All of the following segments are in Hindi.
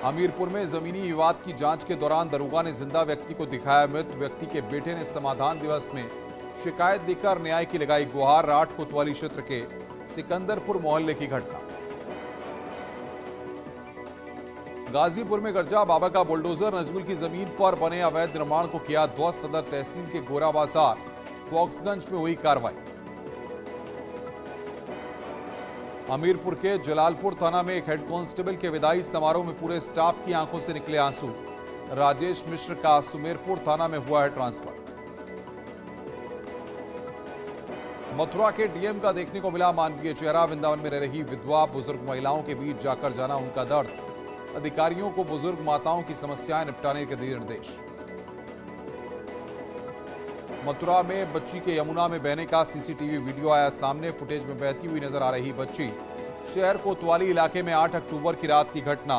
हमीरपुर में जमीनी विवाद की जांच के दौरान दरोगा ने जिंदा व्यक्ति को दिखाया मृत। व्यक्ति के बेटे ने समाधान दिवस में शिकायत देकर न्याय की लगाई गुहार। राठ कोतवाली क्षेत्र के सिकंदरपुर मोहल्ले की घटना। गाजीपुर में गर्जा बाबा का बुलडोजर। नजगुल की जमीन पर बने अवैध निर्माण को किया ध्वस्त। सदर तहसील के गोरा बाजार फॉक्सगंज में हुई कार्रवाई। हमीरपुर के जलालपुर थाना में एक हेड कांस्टेबल के विदाई समारोह में पूरे स्टाफ की आंखों से निकले आंसू। राजेश मिश्र का सुमेरपुर थाना में हुआ है ट्रांसफर। मथुरा के डीएम का देखने को मिला मानवीय चेहरा। वृंदावन में रह रही विधवा बुजुर्ग महिलाओं के बीच जाकर जाना उनका दर्द। अधिकारियों को बुजुर्ग माताओं की समस्याएं निपटाने के दिए निर्देश। मथुरा में बच्ची के यमुना में बहने का सीसीटीवी वीडियो आया सामने। फुटेज में बहती हुई नजर आ रही बच्ची। शहर कोतवाली इलाके में 8 अक्टूबर की रात की घटना।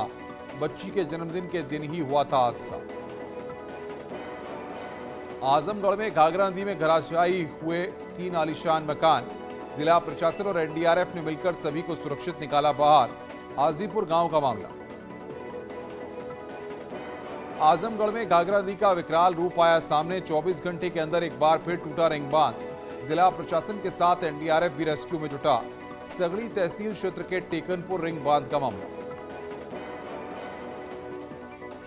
बच्ची के जन्मदिन के दिन ही हुआ था हादसा। आजमगढ़ में घाघरा नदी में धराशायी हुए 3 आलीशान मकान। जिला प्रशासन और एनडीआरएफ ने मिलकर सभी को सुरक्षित निकाला बाहर। हाजीपुर गांव का मामला। आजमगढ़ में घाघरा नदी का विकराल रूप आया सामने। 24 घंटे के अंदर एक बार फिर टूटा रिंग बांध। जिला प्रशासन के साथ एनडीआरएफ भी रेस्क्यू में जुटा। सगड़ी तहसील क्षेत्र के टेकनपुर रिंग बांध का मामला।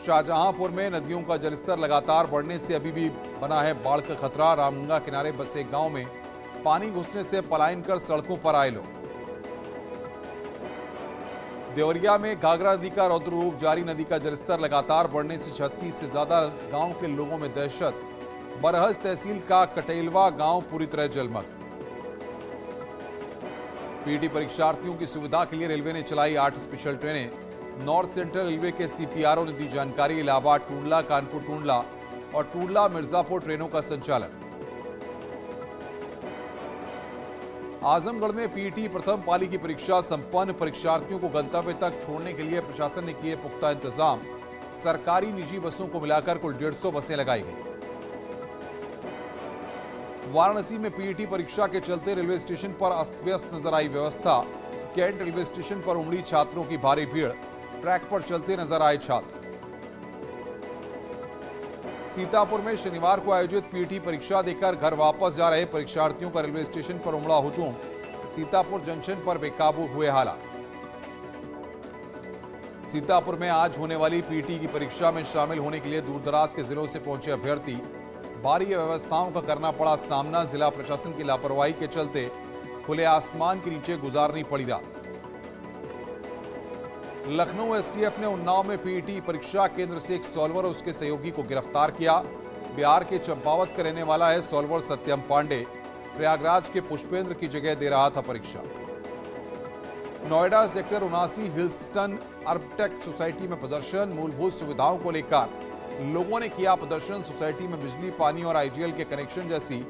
शाहजहांपुर में नदियों का जलस्तर लगातार बढ़ने से अभी भी बना है बाढ़ का खतरा। रामगंगा किनारे बसे गांव में पानी घुसने से पलायन कर सड़कों पर आए लोग। देवरिया में घाघरा नदी का रौद्र रूप जारी। नदी का जलस्तर लगातार बढ़ने से 36 से ज्यादा गांव के लोगों में दहशत। बरहज तहसील का कटेलवा गांव पूरी तरह जलमग्न। पीटी परीक्षार्थियों की सुविधा के लिए रेलवे ने चलाई 8 स्पेशल ट्रेनें। नॉर्थ सेंट्रल रेलवे के सीपीआरओ ने दी जानकारी। इलाहाबाद टूंडला, कानपुर टूंडला और टूंडला मिर्जापुर ट्रेनों का संचालन। आजमगढ़ में पीटी प्रथम पाली की परीक्षा संपन्न। परीक्षार्थियों को गंतव्य तक छोड़ने के लिए प्रशासन ने किए पुख्ता इंतजाम। सरकारी निजी बसों को मिलाकर कुल 150 बसें लगाई गई। वाराणसी में पीटी परीक्षा के चलते रेलवे स्टेशन पर अस्त व्यस्त नजर आई व्यवस्था। कैंट रेलवे स्टेशन पर उमड़ी छात्रों की भारी भीड़। ट्रैक पर चलते नजर आए छात्र। सीतापुर में शनिवार को आयोजित पीटी परीक्षा देकर घर वापस जा रहे परीक्षार्थियों का रेलवे स्टेशन पर उमड़ा हुजूम। सीतापुर जंक्शन पर बेकाबू हुए हालात। सीतापुर में आज होने वाली पीटी की परीक्षा में शामिल होने के लिए दूरदराज के जिलों से पहुंचे अभ्यर्थी। भारी व्यवस्थाओं का करना पड़ा सामना। जिला प्रशासन की लापरवाही के चलते खुले आसमान के नीचे गुजारनी पड़ी रात। लखनऊ एसटीएफ ने उन्नाव में पीटी परीक्षा केंद्र से एक सॉल्वर और उसके सहयोगी को गिरफ्तार किया। बिहार के चंपावत का रहने वाला है सॉल्वर सत्यम पांडे। प्रयागराज के पुष्पेंद्र की जगह दे रहा था परीक्षा। नोएडा सेक्टर 79 हिल्सटन अर्बटेक सोसाइटी में प्रदर्शन। मूलभूत सुविधाओं को लेकर लोगों ने किया प्रदर्शन। सोसाइटी में बिजली, पानी और आईजीएल के कनेक्शन जैसी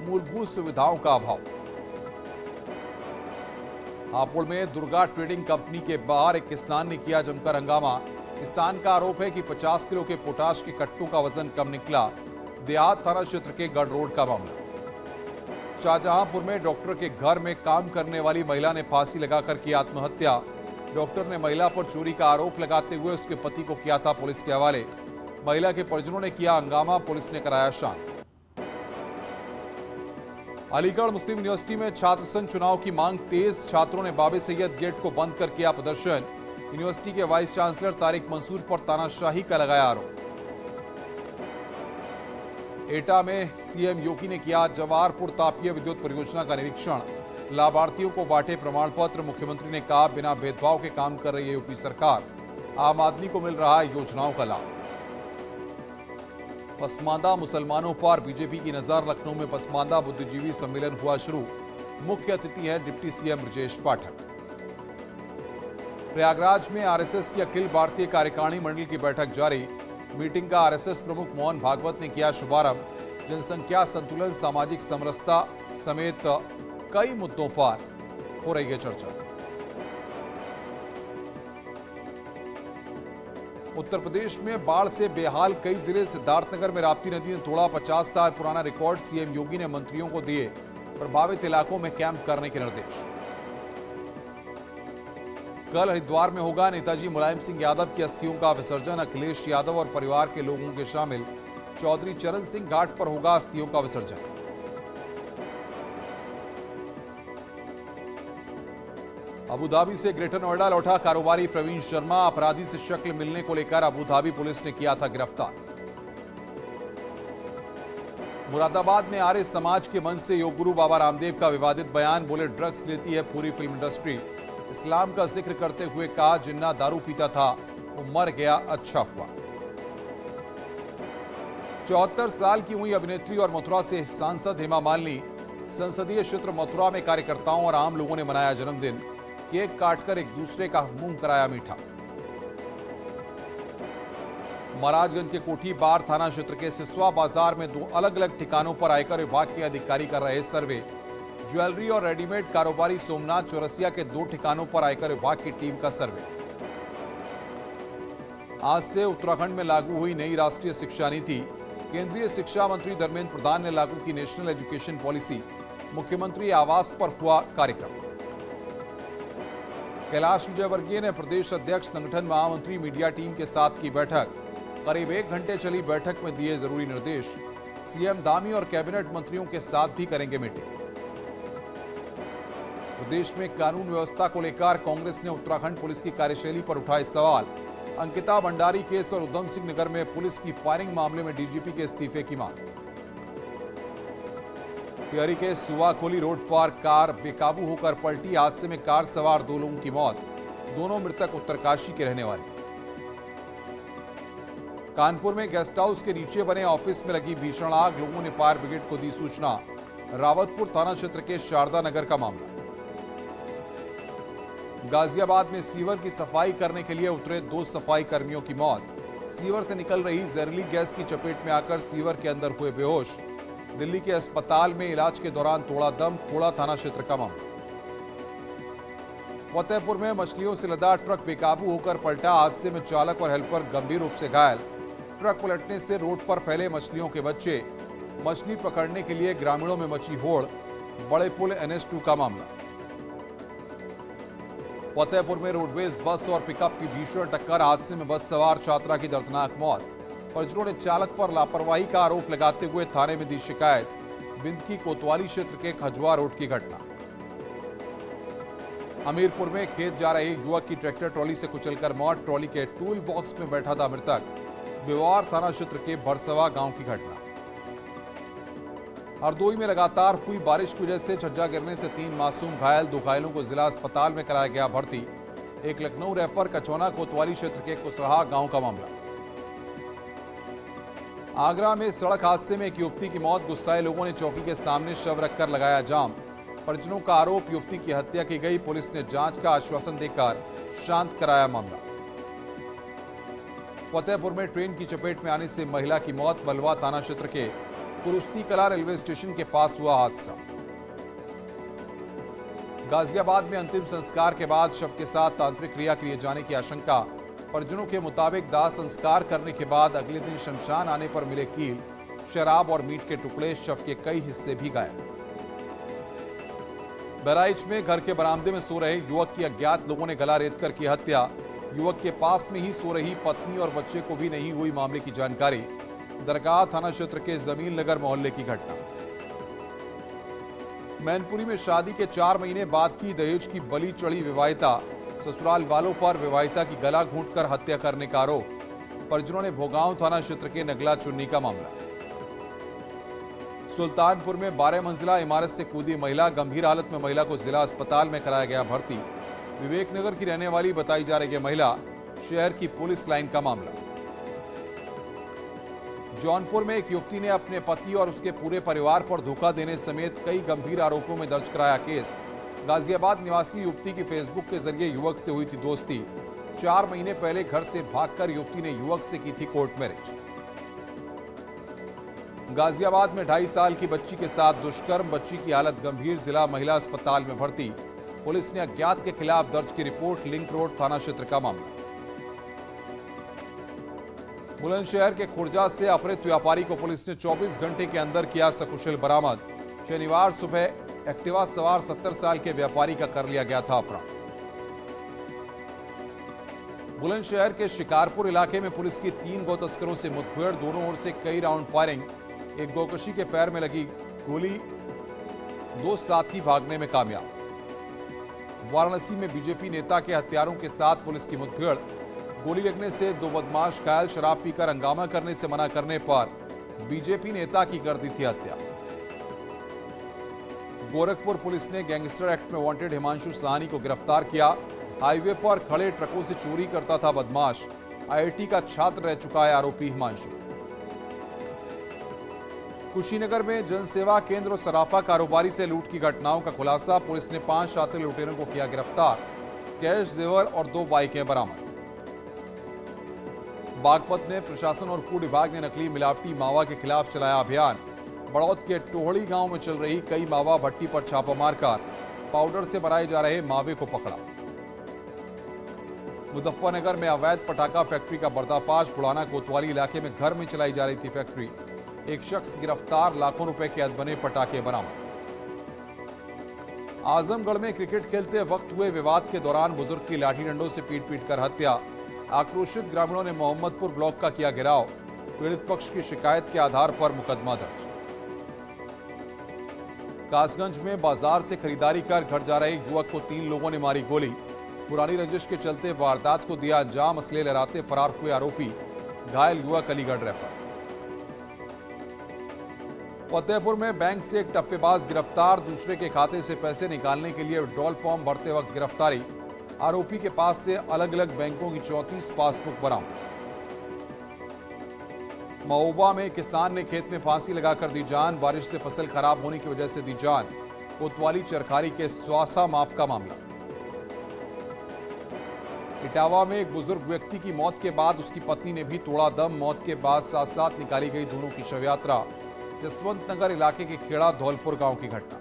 मूलभूत सुविधाओं का अभाव। हापुड़ में दुर्गा ट्रेडिंग कंपनी के बाहर एक किसान ने किया जमकर हंगामा। किसान का आरोप है कि 50 किलो के पोटाश के कट्टों का वजन कम निकला। देहात थाना क्षेत्र के गढ़ रोड का मामला। शाहजहांपुर में डॉक्टर के घर में काम करने वाली महिला ने फांसी लगाकर की आत्महत्या। डॉक्टर ने महिला पर चोरी का आरोप लगाते हुए उसके पति को किया था पुलिस के हवाले। महिला के परिजनों ने किया हंगामा। पुलिस ने कराया शांत। अलीगढ़ मुस्लिम यूनिवर्सिटी में छात्र संघ चुनाव की मांग तेज। छात्रों ने बाबे सैयद गेट को बंद कर किया प्रदर्शन। यूनिवर्सिटी के वाइस चांसलर तारिक मंसूर पर तानाशाही का लगाया आरोप। एटा में सीएम योगी ने किया जवाहरपुर तापीय विद्युत परियोजना का निरीक्षण। लाभार्थियों को बांटे प्रमाण पत्र। मुख्यमंत्री ने कहा बिना भेदभाव के काम कर रही है यूपी सरकार। आम आदमी को मिल रहा है योजनाओं का लाभ। पसमानदा मुसलमानों पर बीजेपी की नजर। लखनऊ में पसमानदा बुद्धिजीवी सम्मेलन हुआ शुरू। मुख्य अतिथि हैं डिप्टी सीएम ब्रजेश पाठक। प्रयागराज में आरएसएस की अखिल भारतीय कार्यकारिणी मंडल की बैठक जारी। मीटिंग का आरएसएस प्रमुख मोहन भागवत ने किया शुभारंभ। जनसंख्या संतुलन, सामाजिक समरसता समेत कई मुद्दों पर हो रही है चर्चा। उत्तर प्रदेश में बाढ़ से बेहाल कई जिले। सिद्धार्थनगर में राप्ती नदी ने तोड़ा 50 साल पुराना रिकॉर्ड। सीएम योगी ने मंत्रियों को दिए प्रभावित इलाकों में कैंप करने के निर्देश। कल हरिद्वार में होगा नेताजी मुलायम सिंह यादव की अस्थियों का विसर्जन। अखिलेश यादव और परिवार के लोगों के शामिल चौधरी चरण सिंह घाट पर होगा अस्थियों का विसर्जन। अबुधाबी से ग्रेटर नोएडा लौटा कारोबारी प्रवीण शर्मा। अपराधी से शक्ल मिलने को लेकर अबुधाबी पुलिस ने किया था गिरफ्तार। मुरादाबाद में आर्य समाज के मंच से योग गुरु बाबा रामदेव का विवादित बयान। बोले ड्रग्स लेती है पूरी फिल्म इंडस्ट्री। इस्लाम का जिक्र करते हुए कहा जिन्ना दारू पीता था वो मर गया, अच्छा हुआ। 74 साल की हुई अभिनेत्री और मथुरा से सांसद हेमा मालिनी। संसदीय क्षेत्र मथुरा में कार्यकर्ताओं और आम लोगों ने मनाया जन्मदिन। केक काटकर एक दूसरे का मुंह कराया मीठा। महाराजगंज के कोठी बार थाना क्षेत्र के सिसवा बाजार में 2 अलग अलग ठिकानों पर आयकर विभाग के अधिकारी कर रहे सर्वे। ज्वेलरी और रेडीमेड कारोबारी सोमनाथ चौरसिया के 2 ठिकानों पर आयकर विभाग की टीम का सर्वे। आज से उत्तराखंड में लागू हुई नई राष्ट्रीय शिक्षा नीति। केंद्रीय शिक्षा मंत्री धर्मेंद्र प्रधान ने लागू की नेशनल एजुकेशन पॉलिसी। मुख्यमंत्री आवास पर हुआ कार्यक्रम। कैलाश विजयवर्गीय ने प्रदेश अध्यक्ष संगठन महामंत्री मीडिया टीम के साथ की बैठक। करीब 1 घंटे चली बैठक में दिए जरूरी निर्देश। सीएम धामी और कैबिनेट मंत्रियों के साथ भी करेंगे मीटिंग। प्रदेश में कानून व्यवस्था को लेकर कांग्रेस ने उत्तराखंड पुलिस की कार्यशैली पर उठाए सवाल। अंकिता भंडारी केस और उधम सिंह नगर में पुलिस की फायरिंग मामले में डीजीपी के इस्तीफे की मांग। टिहरी के सुवाखोली रोड पर कार बेकाबू होकर पलटी। हादसे में कार सवार 2 लोगों की मौत। दोनों मृतक उत्तरकाशी के रहने वाले। कानपुर में गेस्ट हाउस के नीचे बने ऑफिस में लगी भीषण आग। लोगों ने फायर ब्रिगेड को दी सूचना। रावतपुर थाना क्षेत्र के शारदा नगर का मामला। गाजियाबाद में सीवर की सफाई करने के लिए उतरे 2 सफाई कर्मियों की मौत। सीवर से निकल रही जहरीली गैस की चपेट में आकर सीवर के अंदर हुए बेहोश। दिल्ली के अस्पताल में इलाज के दौरान तोड़ा दम। खोड़ा थाना क्षेत्र का मामला। फतेहपुर में मछलियों से लदा ट्रक बेकाबू होकर पलटा। हादसे में चालक और हेल्पर गंभीर रूप से घायल। ट्रक पलटने से रोड पर फैले मछलियों के बच्चे। मछली पकड़ने के लिए ग्रामीणों में मची होड़। बड़े पुल NH2 का मामला। फतेहपुर में रोडवेज बस और पिकअप की भीषण टक्कर। हादसे में बस सवार छात्रा की दर्दनाक मौत। परिजनों ने चालक पर लापरवाही का आरोप लगाते हुए थाने में दी शिकायत। बिंदकी कोतवाली क्षेत्र के खजुआ रोड की घटना। हमीरपुर में खेत जा रहे युवक की ट्रैक्टर ट्रॉली से कुचलकर मौत। ट्रॉली के टूल बॉक्स में बैठा था मृतक। बिवार थाना क्षेत्र के भरसवा गांव की घटना। हरदोई में लगातार हुई बारिश की वजह से छज्जा गिरने से 3 मासूम घायल। 2 घायलों को जिला अस्पताल में कराया गया भर्ती। एक लखनऊ रेफर। कचौना कोतवाली क्षेत्र के कुसहा गांव का मामला। आगरा में सड़क हादसे में एक युवती की मौत। गुस्साए लोगों ने चौकी के सामने शव रखकर लगाया जाम। परिजनों का आरोप युवती की हत्या की गई। पुलिस ने जांच का आश्वासन देकर शांत कराया मामला। फतेहपुर में ट्रेन की चपेट में आने से महिला की मौत। बलवा थाना क्षेत्र के कुरुस्ती कला रेलवे स्टेशन के पास हुआ हादसा। गाजियाबाद में अंतिम संस्कार के बाद शव के साथ तांत्रिक क्रिया किए जाने की आशंका। परिजनों के मुताबिक दाह संस्कार करने के बाद अगले दिन शमशान आने पर मिले कील, शराब और मीट के टुकड़े। शव के कई हिस्से भी गायब। बहराइच में घर के बरामदे में सो रहे युवक की अज्ञात लोगों ने गला रेतकर की हत्या। युवक के पास में ही सो रही पत्नी और बच्चे को भी नहीं हुई मामले की जानकारी। दरगाह थाना क्षेत्र के जमीन नगर मोहल्ले की घटना। मैनपुरी में शादी के 4 महीने बाद की दहेज की बलि चढ़ी विवाहिता। ससुराल वालों पर विवाहिता की गला घोंटकर हत्या करने का आरोप। परिजनों ने भोगांव थाना क्षेत्र के नगला चुन्नी का मामला। सुल्तानपुर में 12 मंजिला इमारत से कूदी महिला। गंभीर हालत में महिला को जिला अस्पताल में कराया गया भर्ती। विवेक नगर की रहने वाली बताई जा रही है महिला। शहर की पुलिस लाइन का मामला। जौनपुर में एक युवती ने अपने पति और उसके पूरे परिवार पर धोखा देने समेत कई गंभीर आरोपों में दर्ज कराया केस। गाजियाबाद निवासी युवती की फेसबुक के जरिए युवक से हुई थी दोस्ती। 4 महीने पहले घर से भागकर युवती ने युवक से की थी कोर्ट मैरिज। गाजियाबाद में 2.5 साल की बच्ची के साथ दुष्कर्म। बच्ची की हालत गंभीर। जिला महिला अस्पताल में भर्ती। पुलिस ने अज्ञात के खिलाफ दर्ज की रिपोर्ट। लिंक रोड थाना क्षेत्र का मामला। बुलंदशहर के खुर्जा से अपहृत व्यापारी को पुलिस ने 24 घंटे के अंदर किया सकुशल बरामद। शनिवार सुबह एक्टिवा सवार 70 साल के व्यापारी का कर लिया गया था अपहरण। बुलंदशहर के शिकारपुर इलाके में पुलिस की 3 गौ तस्करों से मुठभेड़, दोनों ओर से कई राउंड फायरिंग, एक गौकशी के पैर में लगी गोली, 2 साथी भागने में कामयाब। वाराणसी में बीजेपी नेता के हत्यारों के साथ पुलिस की मुठभेड़, गोली लगने से 2 बदमाश घायल, शराब पीकर हंगामा करने से मना करने पर बीजेपी नेता की कर दी थी हत्या। गोरखपुर पुलिस ने गैंगस्टर एक्ट में वांटेड हिमांशु साहनी को गिरफ्तार किया। हाईवे पर खड़े ट्रकों से चोरी करता था बदमाश, आईआईटी का छात्र रह चुका है आरोपी हिमांशु। कुशीनगर में जनसेवा केंद्र और सराफा कारोबारी से लूट की घटनाओं का खुलासा, पुलिस ने 5 शातिर लुटेरों को किया गिरफ्तार, कैश, जेवर और 2 बाइकें बरामद। बागपत में प्रशासन और फूड विभाग ने नकली मिलावटी मावा के खिलाफ चलाया अभियान। बड़ौद के टोहड़ी गांव में चल रही कई मावा भट्टी पर छापा मारकर पाउडर से बनाए जा रहे मावे को पकड़ा। मुजफ्फरनगर में अवैध पटाखा फैक्ट्री का पर्दाफाश, पुराना कोतवाली इलाके में घर में चलाई जा रही थी फैक्ट्री, एक शख्स गिरफ्तार, लाखों रुपए के अधबने पटाखे बरामद। आजमगढ़ में क्रिकेट खेलते वक्त हुए विवाद के दौरान बुजुर्ग की लाठी डंडों से पीट कर हत्या, आक्रोशित ग्रामीणों ने मोहम्मदपुर ब्लॉक का किया घेराव, पीड़ित पक्ष की शिकायत के आधार पर मुकदमा दर्ज। कासगंज में बाजार से खरीदारी कर घर जा रहे युवक को 3 लोगों ने मारी गोली, पुरानी रंजिश के चलते वारदात को दिया अंजाम, असले लहराते फरार हुए आरोपी, घायल युवक अलीगढ़ रेफर। फतेहपुर में बैंक से एक टप्पेबाज गिरफ्तार, दूसरे के खाते से पैसे निकालने के लिए विड्रॉल फॉर्म भरते वक्त गिरफ्तारी, आरोपी के पास से अलग अलग बैंकों की 34 पासबुक बरामद। महोबा में किसान ने खेत में फांसी लगाकर दी जान, बारिश से फसल खराब होने की वजह से दी जान, कोतवाली चरखारी के स्वासा माफ का मामला। इटावा में एक बुजुर्ग व्यक्ति की मौत के बाद उसकी पत्नी ने भी तोड़ा दम, मौत के बाद साथ साथ निकाली गई दोनों की शव यात्रा, जसवंत नगर इलाके के खेड़ा धौलपुर गांव की घटना।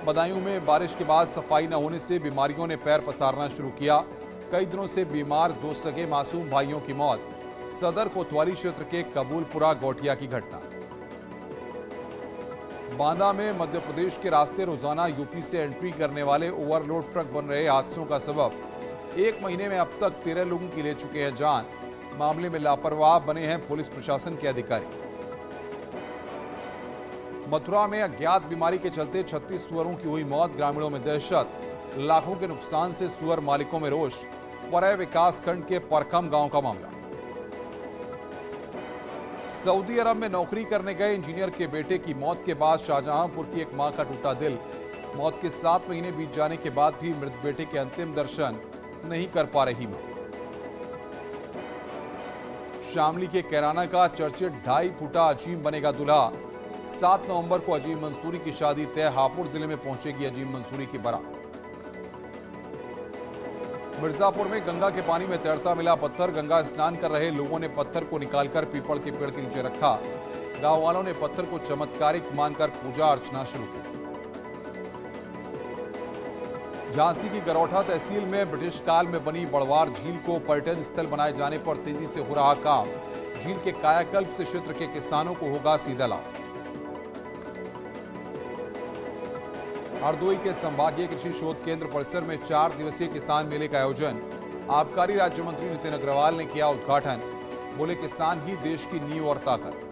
बदायूं में बारिश के बाद सफाई न होने से बीमारियों ने पैर पसारना शुरू किया, कई दिनों से बीमार 2 सगे मासूम भाइयों की मौत, सदर कोतवाली क्षेत्र के कबूलपुरा गोटिया की घटना। बांदा में मध्य प्रदेश के रास्ते रोजाना यूपी से एंट्री करने वाले ओवरलोड ट्रक बन रहे हादसों का सबब, 1 महीने में अब तक 13 लोगों की ले चुके हैं जान, मामले में लापरवाह बने हैं पुलिस प्रशासन के अधिकारी। मथुरा में अज्ञात बीमारी के चलते 36 सुअरों की हुई मौत, ग्रामीणों में दहशत, लाखों के नुकसान से सुअर मालिकों में रोष, परय विकास खंड के परखम गांव का मामला। सऊदी अरब में नौकरी करने गए इंजीनियर के बेटे की मौत के बाद शाहजहांपुर की एक मां का टूटा दिल, मौत के 7 महीने बीत जाने के बाद भी मृत बेटे के अंतिम दर्शन नहीं कर पा रही मां। शामली के कैराना का चर्चित 2.5 फुटा अजीम बनेगा दूल्हा, 7 नवंबर को अजीम मंसूरी की शादी तय, हापुड़ जिले में पहुंचेगी अजीम मंसूरी की बारात। मिर्जापुर में गंगा के पानी में तैरता मिला पत्थर, गंगा स्नान कर रहे लोगों ने पत्थर को निकालकर पीपल के पेड़ के नीचे रखा, गांव वालों ने पत्थर को चमत्कारिक मानकर पूजा अर्चना शुरू की। झांसी की गरौठा तहसील में ब्रिटिश काल में बनी बड़वार झील को पर्यटन स्थल बनाए जाने पर तेजी से हो रहा काम, झील के कायाकल्प से क्षेत्र के किसानों को होगा सीधा लाभ। हरदोई के संभागीय कृषि शोध केंद्र परिसर में 4 दिवसीय किसान मेले का आयोजन, आबकारी राज्य मंत्री नितिन अग्रवाल ने किया उद्घाटन, बोले किसान ही देश की नींव और ताकत।